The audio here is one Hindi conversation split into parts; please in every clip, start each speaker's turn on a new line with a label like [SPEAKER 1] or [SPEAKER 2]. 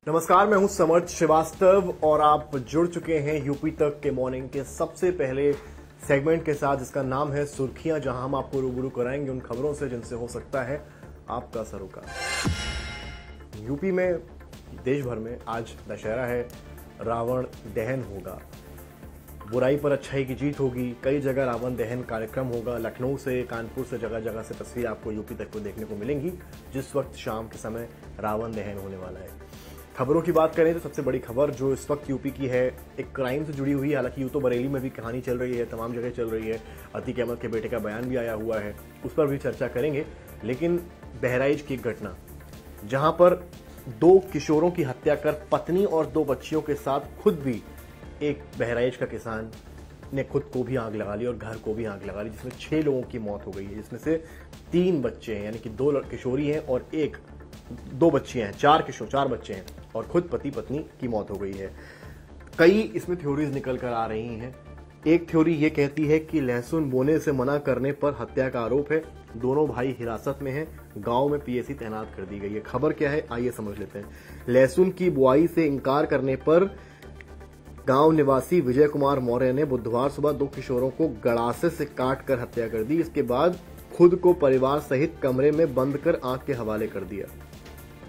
[SPEAKER 1] नमस्कार, मैं हूं समर्थ श्रीवास्तव और आप जुड़ चुके हैं यूपी तक के मॉर्निंग के सबसे पहले सेगमेंट के साथ, जिसका नाम है सुर्खियां, जहां हम आपको रूबरू कराएंगे उन खबरों से जिनसे हो सकता है आपका सरोकार। यूपी में, देश भर में आज दशहरा है, रावण दहन होगा, बुराई पर अच्छाई की जीत होगी। कई जगह रावण दहन कार्यक्रम होगा। लखनऊ से, कानपुर से, जगह जगह से तस्वीर आपको यूपी तक को देखने को मिलेंगी जिस वक्त शाम के समय रावण दहन होने वाला है। खबरों की बात करें तो सबसे बड़ी खबर जो इस वक्त यूपी की है, एक क्राइम से जुड़ी हुई है। हालांकि यूं तो बरेली में भी कहानी चल रही है, तमाम जगह चल रही है, अतीक अहमद के बेटे का बयान भी आया हुआ है, उस पर भी चर्चा करेंगे। लेकिन बहराइच की एक घटना जहां पर 2 किशोरों की हत्या कर पत्नी और 2 बच्चियों के साथ खुद भी एक बहराइच का किसान ने खुद को भी आग लगा ली और घर को भी आग लगा ली, जिसमें 6 लोगों की मौत हो गई है, जिसमें से 3 बच्चे हैं, यानी कि 2 किशोरी हैं और 2 बच्चियां हैं, 4 बच्चे हैं और खुद पति पत्नी की मौत हो गई है। कई इसमें थ्योरीज निकल कर आ रही हैं। एक थ्योरी ये कहती है कि लहसुन बोने से मना करने पर हत्या का आरोप है। दोनों भाई हिरासत में हैं, गांव में पीएसी तैनात कर दी गई है। खबर क्या है, आइए समझ लेते हैं। लहसुन की बुआई से इंकार करने पर गांव निवासी विजय कुमार मौर्य ने बुधवार सुबह 2 किशोरों को गड़ासे से काट कर हत्या कर दी। इसके बाद खुद को परिवार सहित कमरे में बंद कर आग के हवाले कर दिया।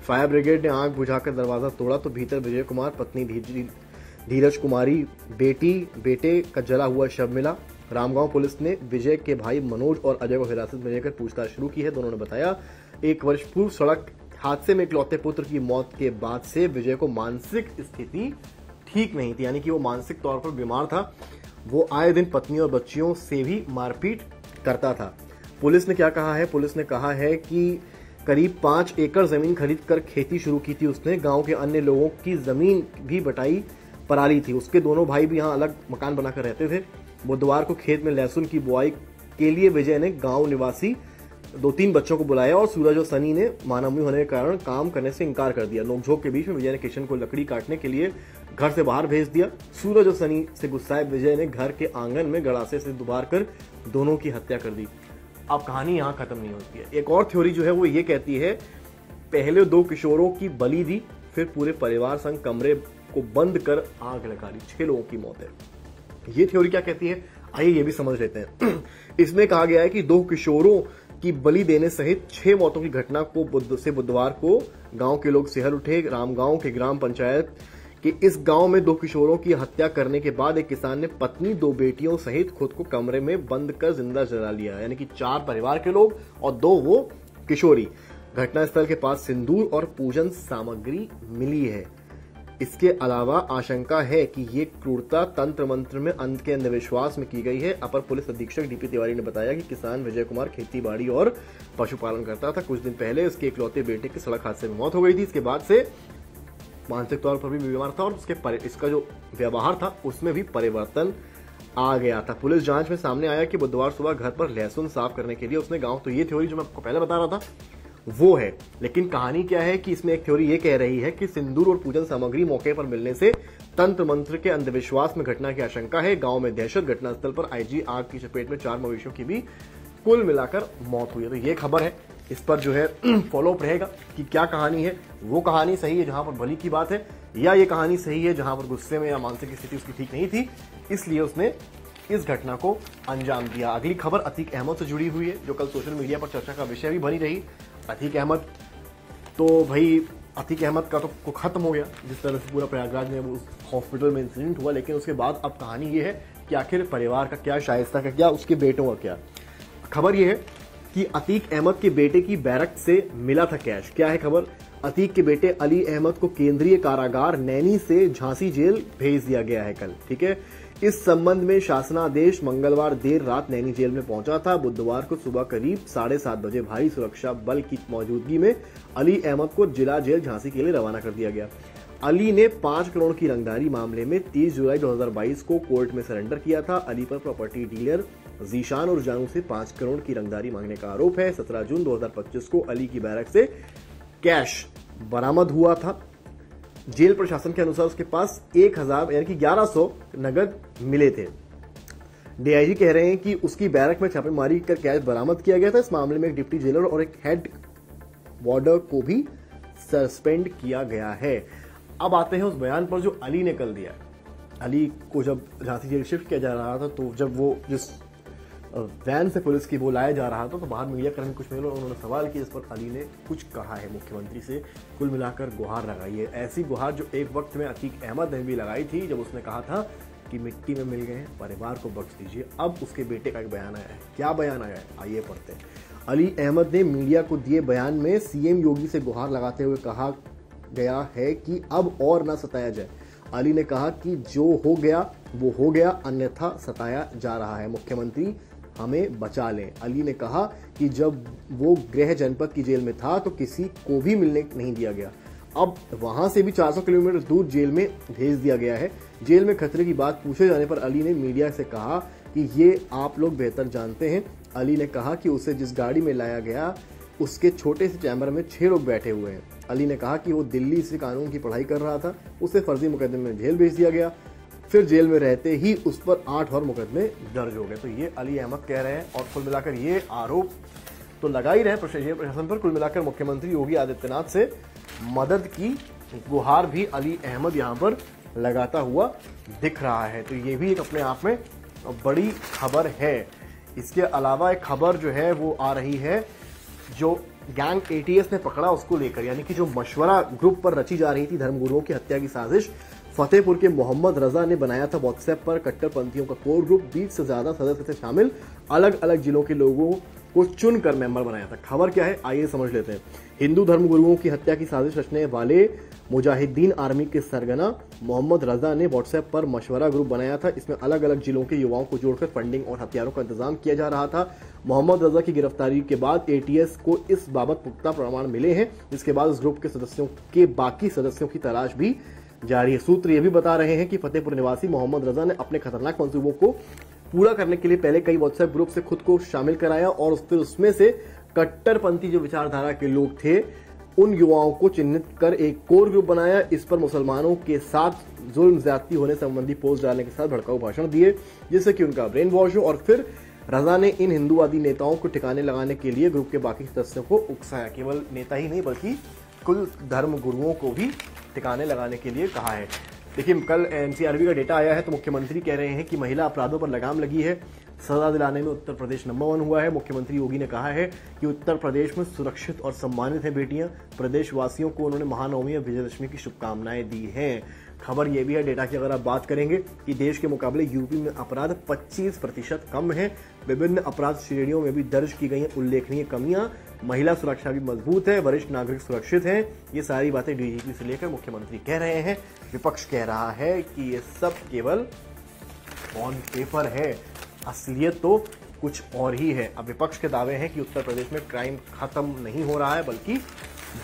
[SPEAKER 1] फायर ब्रिगेड ने आग बुझाकर दरवाजा तोड़ा तो भीतर विजय कुमार, पत्नी धीरज कुमारी, बेटे का जला हुआ शव मिला। रामगांव पुलिस ने विजय के भाई मनोज और अजय को हिरासत में लेकर पूछताछ शुरू की है। दोनों ने बताया 1 वर्ष पूर्व सड़क हादसे में इकलौते पुत्र की मौत के बाद से विजय को मानसिक स्थिति ठीक नहीं थी, यानी कि वो मानसिक तौर पर बीमार था। वो आए दिन पत्नी और बच्चियों से भी मारपीट करता था। पुलिस ने क्या कहा है? पुलिस ने कहा है कि करीब 5 एकड़ जमीन खरीद कर खेती शुरू की थी उसने। गांव के अन्य लोगों की जमीन भी बटाई पराली थी। उसके दोनों भाई भी यहाँ अलग मकान बनाकर रहते थे। बुधवार को खेत में लहसुन की बुआई के लिए विजय ने गांव निवासी 2-3 बच्चों को बुलाया और सूरज और सनी ने मानवनी होने के कारण काम करने से इंकार कर दिया। नोकझोंक के बीच में विजय ने किशन को लकड़ी काटने के लिए घर से बाहर भेज दिया। सूरज और सनी से गुस्साए विजय ने घर के आंगन में गड़ासे से दुबार कर दोनों की हत्या कर दी। अब कहानी यहाँ खत्म नहीं होती है। एक और थ्योरी जो है वो ये कहती है, पहले 2 किशोरों की बलि दी, फिर पूरे परिवार संग कमरे को बंद कर आग लगा ली, 6 लोगों की मौत है। ये थ्योरी क्या कहती है, आइए ये भी समझ लेते हैं। इसमें कहा गया है कि 2 किशोरों की बलि देने सहित 6 मौतों की घटना को बुधवार को गांव के लोग सिहर उठे। रामगांव के ग्राम पंचायत कि इस गांव में 2 किशोरों की हत्या करने के बाद एक किसान ने पत्नी 2 बेटियों सहित खुद को कमरे में बंद कर जिंदा जला लिया, यानी कि 4 परिवार के लोग और 2 वो किशोरी। घटनास्थल के पास सिंदूर और पूजन सामग्री मिली है। इसके अलावा आशंका है कि ये क्रूरता तंत्र मंत्र में अंत के अंधविश्वास में की गई है। अपर पुलिस अधीक्षक डीपी तिवारी ने बताया कि किसान विजय कुमार खेती बाड़ी और पशुपालन करता था। कुछ दिन पहले उसके इकलौते बेटे की सड़क हादसे में मौत हो गई थी। इसके बाद से मानसिक तौर पर भी बीमार था और इसका जो व्यवहार था उसमें भी परिवर्तन आ गया था। पुलिस जांच में सामने आया कि बुधवार सुबह घर पर लहसुन साफ करने के लिए उसने गांव, तो ये थ्योरी जो मैं आपको पहले बता रहा था वो है। लेकिन कहानी क्या है कि इसमें एक थ्योरी ये कह रही है कि सिंदूर और पूजन सामग्री मौके पर मिलने से तंत्र मंत्र के अंधविश्वास में घटना की आशंका है। गांव में दहशत, घटनास्थल पर आईजी, आग की चपेट में 4 मवेशियों की भी कुल मिलाकर मौत हुई है। तो ये खबर है, इस पर जो है फॉलोअप रहेगा कि क्या कहानी है। वो कहानी सही है जहां पर बलि की बात है, या ये कहानी सही है जहां पर गुस्से में या मानसिक स्थिति उसकी ठीक नहीं थी, इसलिए उसने इस घटना को अंजाम दिया। अगली खबर अतीक अहमद से जुड़ी हुई है, जो कल सोशल मीडिया पर चर्चा का विषय भी बनी रही। अतीक अहमद, तो भाई अतीक अहमद का तो खत्म हो गया जिस तरह से पूरा प्रयागराज में वो हॉस्पिटल में इंसिडेंट हुआ। लेकिन उसके बाद अब कहानी ये है कि आखिर परिवार का क्या, शाइस्ता का क्या, उसके बेटों का क्या। खबर ये है कि अतीक अहमद के बेटे की बैरक से मिला था कैश। क्या है खबर? अतीक के बेटे अली अहमद को केंद्रीय कारागार नैनी से झांसी जेल भेज दिया गया है कल, ठीक है। इस संबंध में शासनादेश मंगलवार देर रात नैनी जेल में पहुंचा था। बुधवार को सुबह करीब 7:30 बजे भारी सुरक्षा बल की मौजूदगी में अली अहमद को जिला जेल झांसी के लिए रवाना कर दिया गया। अली ने 5 करोड़ की रंगदारी मामले में 30 जुलाई 2022 को कोर्ट में सरेंडर किया था। अली पर प्रॉपर्टी डीलर जीशान और जानू से 5 करोड़ की रंगदारी मांगने का आरोप है। 17 जून 2025 को अली की बैरक से कैश बरामद हुआ था। जेल प्रशासन के अनुसार उसके पास 1000 यानी कि 1100 नगद मिले थे। डीआईजी कह रहे हैं कि उसकी बैरक में छापेमारी कर कैश बरामद किया गया था। इस मामले में एक डिप्टी जेलर और एक हेड वार्डर को भी सस्पेंड किया गया है। अब आते हैं उस बयान पर जो अली ने कल दिया। अली को जब झांसी जेल शिफ्ट किया जा रहा था, तो जब वो जिस वैन से पुलिस की वो लाया जा रहा था, तो बाहर मीडिया कर्मी कुछ मिले, उन्होंने सवाल किया, इस पर अली ने कुछ कहा है मुख्यमंत्री से। कुल मिलाकर गुहार लगाई है, ऐसी गुहार जो एक वक्त में अतीक अहमद ने भी लगाई थी, जब उसने कहा था कि मिट्टी में मिल गए हैं, परिवार को बख्श दीजिए। अब उसके बेटे का एक बयान आया है। क्या बयान आया है, आइए पढ़ते हैं। अली अहमद ने मीडिया को दिए बयान में सीएम योगी से गुहार लगाते हुए कहा गया है कि अब और न सताया जाए। अली ने कहा कि जो हो गया वो हो गया, अन्यथा सताया जा रहा है, मुख्यमंत्री हमें बचा लें। अली ने कहा कि जब वो गृह जनपद की जेल में था तो किसी को भी मिलने नहीं दिया गया, अब वहां से भी 400 किलोमीटर दूर जेल में भेज दिया गया है। जेल में खतरे की बात पूछे जाने पर अली ने मीडिया से कहा कि ये आप लोग बेहतर जानते हैं। अली ने कहा कि उसे जिस गाड़ी में लाया गया उसके छोटे से चैम्बर में 6 लोग बैठे हुए हैं। अली ने कहा कि वो दिल्ली से कानून की पढ़ाई कर रहा था, उसे फर्जी मुकदमे में जेल भेज दिया गया, फिर जेल में रहते ही उस पर 8 और मुकदमे दर्ज हो गए। तो ये अली अहमद कह रहे हैं, और कुल मिलाकर ये आरोप तो लगा ही रहे प्रशासन पर। कुल मिलाकर मुख्यमंत्री योगी आदित्यनाथ से मदद की गुहार भी अली अहमद यहाँ पर लगाता हुआ दिख रहा है। तो ये भी एक अपने आप में बड़ी खबर है। इसके अलावा एक खबर जो है वो आ रही है, जो गैंग एटीएस ने पकड़ा उसको लेकर, यानी कि जो मशवरा ग्रुप पर रची जा रही थी धर्मगुरुओं की हत्या की साजिश, फतेहपुर के मोहम्मद रजा ने बनाया था व्हाट्सएप पर कट्टरपंथियों का कोर ग्रुप। 20 से ज्यादा सदस्य थे शामिल, अलग अलग जिलों के लोगों को चुनकर मेंबर बनाया था। खबर क्या है, आइए समझ लेते हैं। हिंदू धर्मगुरुओं की हत्या की साजिश रचने वाले मुजाहिदीन आर्मी के सरगना मोहम्मद रजा ने व्हाट्सएप पर मशवरा ग्रुप बनाया था। इसमें अलग अलग जिलों के युवाओं को जोड़कर फंडिंग और हथियारों का इंतजाम किया जा रहा था। मोहम्मद रजा की गिरफ्तारी के बाद एटीएस को इस बाबत पुख्ता प्रमाण मिले हैं, जिसके बाद इस ग्रुप के सदस्यों के बाकी सदस्यों की तलाश भी जारी है। सूत्र यह भी बता रहे हैं कि फतेहपुर निवासी मोहम्मद रजा ने अपने खतरनाक मंसूबों को पूरा करने के लिए पहले कई व्हाट्सएप ग्रुप से खुद को शामिल कराया, और फिर उसमें से कट्टरपंथी जो विचारधारा के लोग थे उन युवाओं को चिन्हित कर एक कोर ग्रुप बनाया। इस पर मुसलमानों के साथ जुल्म ज्यादती होने संबंधी पोस्ट डालने के साथ भड़काऊ भाषण दिए, जिससे कि उनका ब्रेन वॉश हो, और फिर रजा ने इन हिंदूवादी नेताओं को ठिकाने लगाने के लिए ग्रुप के बाकी सदस्यों को उकसाया। केवल नेता ही नहीं बल्कि कुल धर्म गुरुओं को भी ठिकाने लगाने के लिए कहा है। देखिए, कल एनसीआरबी का डेटा आया है, तो मुख्यमंत्री कह रहे हैं कि महिला अपराधों पर लगाम लगी है, सजा दिलाने में उत्तर प्रदेश नंबर 1 हुआ है। मुख्यमंत्री योगी ने कहा है कि उत्तर प्रदेश में सुरक्षित और सम्मानित हैं बेटियां। प्रदेशवासियों को उन्होंने महानवमी और विजयदशमी की शुभकामनाएं दी हैं। खबर यह भी है डेटा की, अगर आप बात करेंगे, कि देश के मुकाबले यूपी में अपराध 25% कम है। विभिन्न अपराध श्रेणियों में भी दर्ज की गई उल्लेखनीय कमियां। महिला सुरक्षा भी मजबूत है, वरिष्ठ नागरिक सुरक्षित हैं। ये सारी बातें डीजीपी से लेकर मुख्यमंत्री कह रहे हैं। विपक्ष कह रहा है कि ये सब केवल ऑन पेपर है, असलियत तो कुछ और ही है। अब विपक्ष के दावे हैं कि उत्तर प्रदेश में क्राइम खत्म नहीं हो रहा है बल्कि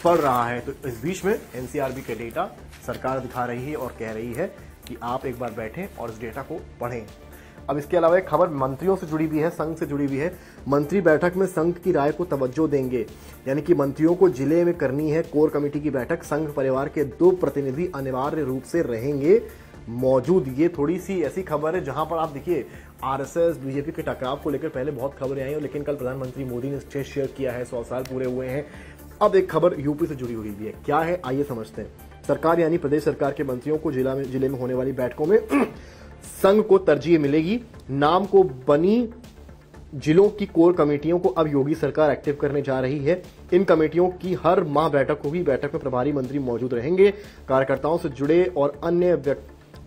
[SPEAKER 1] बढ़ रहा है। तो इस बीच में एनसीआरबी के डेटा सरकार दिखा रही है और कह रही है कि आप एक बार बैठें और इस डेटा को पढ़ें। अब इसके अलावा एक खबर मंत्रियों से जुड़ी भी है, संघ से जुड़ी भी है। मंत्री बैठक में संघ की राय को तवज्जो देंगे, यानी कि मंत्रियों को जिले में करनी है कोर कमेटी की बैठक। संघ परिवार के 2 प्रतिनिधि अनिवार्य रूप से रहेंगे मौजूद। ये थोड़ी सी ऐसी खबर है जहां पर आप देखिए, आरएसएस बीजेपी के टकराव को लेकर पहले बहुत खबरें आई, लेकिन कल प्रधानमंत्री मोदी ने स्टेज शेयर किया है, 100 साल पूरे हुए हैं। अब एक खबर यूपी से जुड़ी हुई भी है, क्या है आइए समझते हैं। सरकार यानी प्रदेश सरकार के मंत्रियों को जिले में होने वाली बैठकों में संघ को तरजीह मिलेगी। नाम को बनी जिलों की कोर कमेटियों को अब योगी सरकार एक्टिव करने जा रही है। इन कमेटियों की हर माह बैठक होगी। बैठक में प्रभारी मंत्री मौजूद रहेंगे, कार्यकर्ताओं से जुड़े और अन्य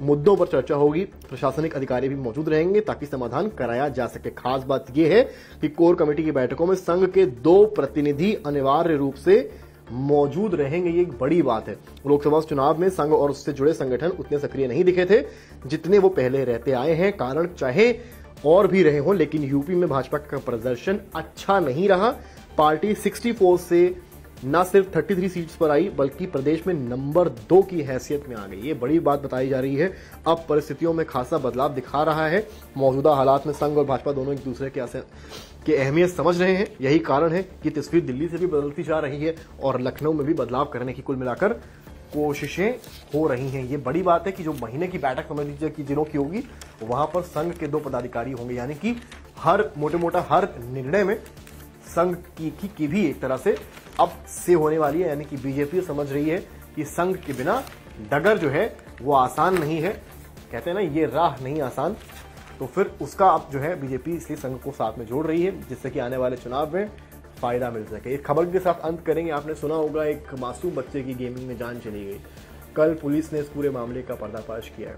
[SPEAKER 1] मुद्दों पर चर्चा होगी। प्रशासनिक अधिकारी भी मौजूद रहेंगे ताकि समाधान कराया जा सके। खास बात यह है कि कोर कमेटी की बैठकों में संघ के 2 प्रतिनिधि अनिवार्य रूप से मौजूद रहेंगे। ये एक बड़ी बात है। लोकसभा चुनाव में संघ और उससे जुड़े संगठन उतने सक्रिय नहीं दिखे थे जितने वो पहले रहते आए हैं। कारण चाहे और भी रहे हों, लेकिन यूपी में भाजपा का प्रदर्शन अच्छा नहीं रहा। पार्टी 64 से न सिर्फ 33 सीट्स पर आई बल्कि प्रदेश में नंबर 2 की हैसियत में आ गई। ये बड़ी बात बताई जा रही है। अब परिस्थितियों में खासा बदलाव दिखा रहा है। मौजूदा हालात में संघ और भाजपा दोनों एक दूसरे की अहमियत समझ रहे हैं। यही कारण है कि तस्वीर दिल्ली से भी बदलती जा रही है और लखनऊ में भी बदलाव करने की कुल मिलाकर कोशिशें हो रही हैं। ये बड़ी बात है कि जो महीने की बैठक समझ लीजिए कि जिलों की होगी, वहां पर संघ के 2 पदाधिकारी होंगे, यानी कि हर मोटा हर निर्णय में संघ की भी एक तरह से अब से होने वाली है। यानी कि बीजेपी समझ रही है कि संघ के बिना डगर जो है वो आसान नहीं है, कहते हैं ना ये राह नहीं आसान, तो फिर उसका अब जो है बीजेपी इसलिए संघ को साथ में जोड़ रही है जिससे कि आने वाले चुनाव में फायदा मिल सके। एक खबर के साथ अंत करेंगे। आपने सुना होगा एक मासूम बच्चे की गेमिंग में जान चली गई। कल पुलिस ने इस पूरे मामले का पर्दाफाश किया है।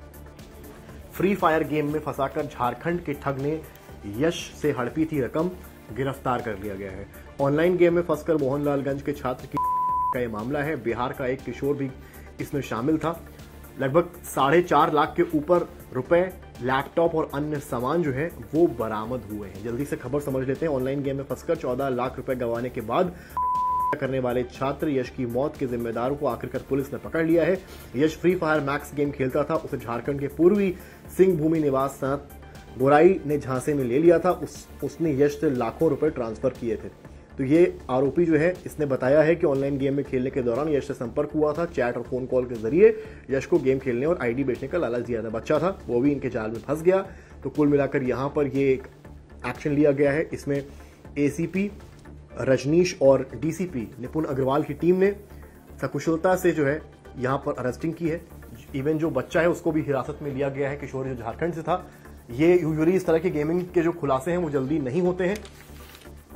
[SPEAKER 1] फ्री फायर गेम में फंसाकर झारखंड के ठग ने यश से हड़पी थी रकम, गिरफ्तार कर लिया गया है। ऑनलाइन गेम में फंसकर मोहनलालगंज के छात्र का यह मामला है। बिहार का एक किशोर भी इसमें शामिल था। लगभग 4.5 लाख के ऊपर रुपए, लैपटॉप और अन्य सामान जो है वो बरामद हुए हैं। जल्दी से खबर समझ लेते हैं। ऑनलाइन गेम में फंसकर 14 लाख रुपए गंवाने के बाद करने वाले छात्र यश की मौत के जिम्मेदारों को आखिरकार पुलिस ने पकड़ लिया है। यश फ्री फायर मैक्स गेम खेलता था। उसे झारखंड के पूर्वी सिंह भूमि निवास सनत गोराई ने झांसे में ले लिया था। उसने यश से लाखों रुपए ट्रांसफर किए थे। तो ये आरोपी जो है इसने बताया है कि ऑनलाइन गेम में खेलने के दौरान यश से संपर्क हुआ था। चैट और फोन कॉल के जरिए यश को गेम खेलने और आईडी बेचने का लालच दिया था। बच्चा था वो भी इनके जाल में फंस गया। तो कुल मिलाकर यहाँ पर ये एक एक्शन लिया गया है। इसमें एसीपी रजनीश और डीसीपी निपुण अग्रवाल की टीम ने सकुशलता से जो है यहाँ पर अरेस्टिंग की है। इवन जो बच्चा है उसको भी हिरासत में लिया गया है। किशोर जो झारखंड से था। ये यूजुअली इस तरह के गेमिंग के जो खुलासे हैं वो जल्दी नहीं होते हैं,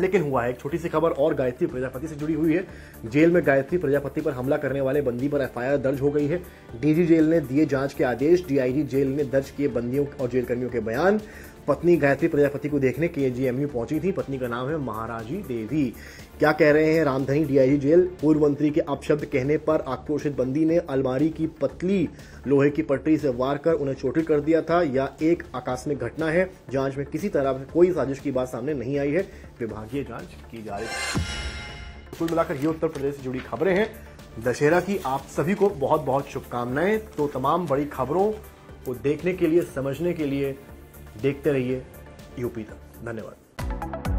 [SPEAKER 1] लेकिन हुआ है। एक छोटी सी खबर और गायत्री प्रजापति से जुड़ी हुई है। जेल में गायत्री प्रजापति पर हमला करने वाले बंदी पर एफआईआर दर्ज हो गई है। डीजी जेल ने दिए जांच के आदेश। डीआईजी जेल ने दर्ज किए बंदियों और जेलकर्मियों के बयान। पत्नी गायत्री प्रजापति को देखने केजीएमयू पहुंची थी। पत्नी का नाम है महाराजी देवी। क्या कह रहे हैं रामधनी डीआईजी जेल? पूर्व मंत्री के अपशब्द कहने पर आक्रोशित बंदी ने अलमारी की पतली लोहे की पटरी से वार कर उन्हें चोटिल कर दिया था। यह एक आकस्मिक घटना है। जांच में किसी तरह से कोई साजिश की बात सामने नहीं आई है। विभागीय जांच की जा रही है। कुल मिलाकर ये उत्तर प्रदेश से जुड़ी खबरें हैं। दशहरा की आप सभी को बहुत बहुत शुभकामनाएं। तो तमाम बड़ी खबरों को देखने के लिए, समझने के लिए देखते रहिए यूपी तक। धन्यवाद।